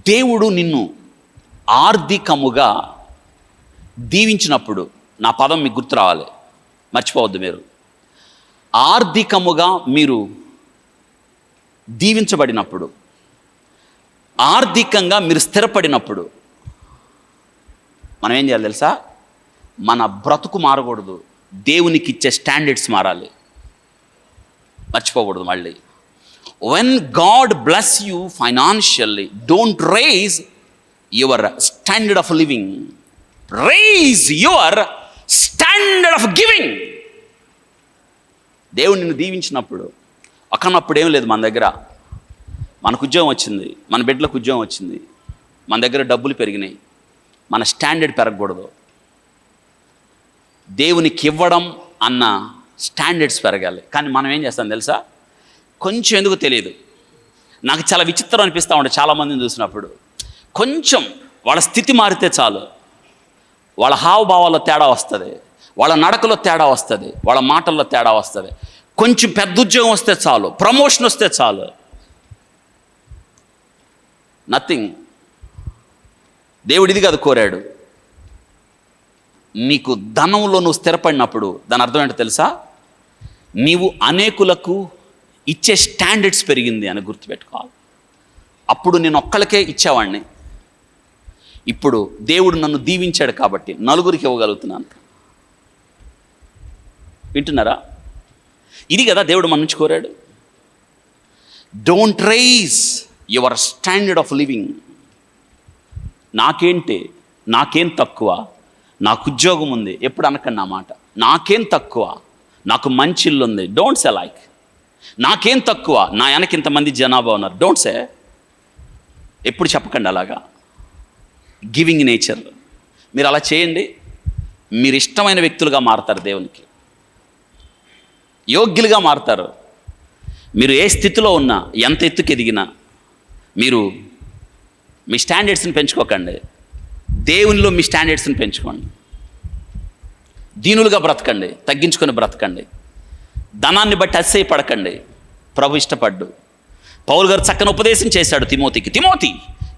దేవుడు నిన్ను ఆర్థికముగా దీవించినప్పుడు, నా పదం మీకు గుర్తు రావాలి, మర్చిపోవద్దు మీరు. ఆర్థికముగా మీరు దీవించబడినప్పుడు, ఆర్థికంగా మీరు స్థిరపడినప్పుడు మనం ఏం చేయాలి తెలుసా? మన బ్రతుకు మారకూడదు, దేవునికి ఇచ్చే స్టాండర్డ్స్ మారాలి. మర్చిపోకూడదు మళ్ళీ. When God bless you financially, don't raise your standard of living. Raise your standard of giving. దేవుడు నిన్ను దీవించినప్పుడు, ఒకనప్పుడు ఏం లేదు మన దగ్గర, మనకు ఉద్యోగం వచ్చింది, మన బిడ్డలకు ఉద్యోగం వచ్చింది, మన దగ్గర డబ్బులు పెరిగినాయి, మన స్టాండర్డ్ పెరగకూడదు. దేవునికి ఇవ్వడం అన్న స్టాండర్డ్స్ పెరగాలి. కానీ మనం ఏం చేస్తాం తెలుసా? కొంచెం ఎందుకు తెలియదు, నాకు చాలా విచిత్రం అనిపిస్తూ ఉండే చాలామందిని చూసినప్పుడు. కొంచెం వాళ్ళ స్థితి మారితే చాలు, వాళ్ళ హావభావాల్లో తేడా వస్తుంది, వాళ్ళ నడకలో తేడా వస్తుంది, వాళ్ళ మాటల్లో తేడా వస్తుంది. కొంచెం పెద్ద ఉద్యోగం వస్తే చాలు, ప్రమోషన్ వస్తే చాలు, నథింగ్. దేవుడు ఇది కాదు కోరాడు. నీకు ధనంలో నువ్వు స్థిరపడినప్పుడు దాని అర్థం ఏంటో తెలుసా? నీవు అనేకులకు ఇచ్చే స్టాండర్డ్స్ పెరిగింది అని గుర్తుపెట్టుకోవాలి. అప్పుడు నేను ఒక్కళ్ళకే ఇచ్చేవాడిని, ఇప్పుడు దేవుడు నన్ను దీవించాడు కాబట్టి నలుగురికి ఇవ్వగలుగుతున్నాను. వింటున్నారా? ఇది కదా దేవుడు మన నుంచి కోరాడు. Don't rise your standard of living. నాకేంటి, నాకేం తక్కువ, నాకు ఉద్యోగం ఉంది ఎప్పుడు అనకండి నా మాట. నాకేం తక్కువ, నాకు మంచి ఇల్లు ఉంది, డోంట్ సే లైక్. నాకేం తక్కువ, నా వెనక ఇంతమంది జనాభా ఉన్నారు, డోంట్ సే. ఎప్పుడు చెప్పకండి అలాగా. Giving nature. మీరు అలా చేయండి, మీరు ఇష్టమైన వ్యక్తులుగా మారుతారు, దేవునికి యోగ్యులుగా మారుతారు. మీరు ఏ స్థితిలో ఉన్నా, ఎంత ఎత్తుకు ఎదిగినా, మీరు మీ స్టాండర్డ్స్ని పెంచుకోకండి, దేవునిలో మీ స్టాండర్డ్స్ని పెంచుకోండి. దీనులుగా బ్రతకండి, తగ్గించుకొని బ్రతకండి. ధనాన్ని బట్టి అతిశయపడకండి, ప్రభు ఇష్టపడ్డు. పౌలు గారు చక్కని ఉపదేశం చేశాడు తిమోతికి. తిమోతి,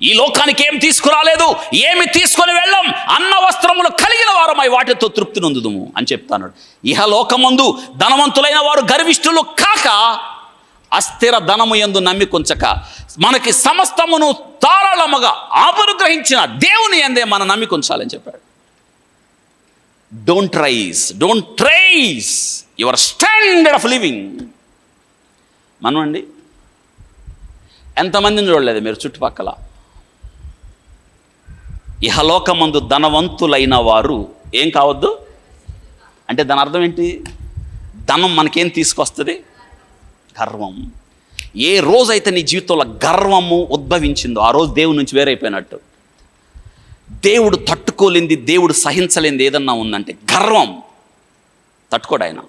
ఈ లోకానికి ఏం తీసుకురాలేదు, ఏమి తీసుకొని వెళ్ళం, అన్న వస్త్రములు కలిగిన వారమై వాటితో తృప్తి నొందుదుము అని చెప్తాడు. ఇహలోకమందు ధనవంతులైన వారు గర్విష్ఠులు కాక, అస్థిర ధనము యందు నమ్మికుంచక, మనకి సమస్తమును ధారాళముగా అనుగ్రహించిన దేవుని యందే మన నమ్మికుంచాలని చెప్పాడు. Don't rise your standard of living. మనం అండి ఎంతమందిని చూడలేదు మీరు చుట్టుపక్కల? ఇహలోకమందు ధనవంతులైన వారు ఏం కావద్దు అంటే దాని అర్థం ఏంటి? ధనం మనకేం తీసుకొస్తుంది? గర్వం. ఏ రోజైతే నీ జీవితంలో గర్వము ఉద్భవించిందో ఆ రోజు దేవుడి నుంచి వేరైపోయినట్టు. దేవుడు తట్టుకోలేంది, దేవుడు సహించలేంది ఏదన్నా ఉందంటే గర్వం. తట్టుకోడు ఆయన.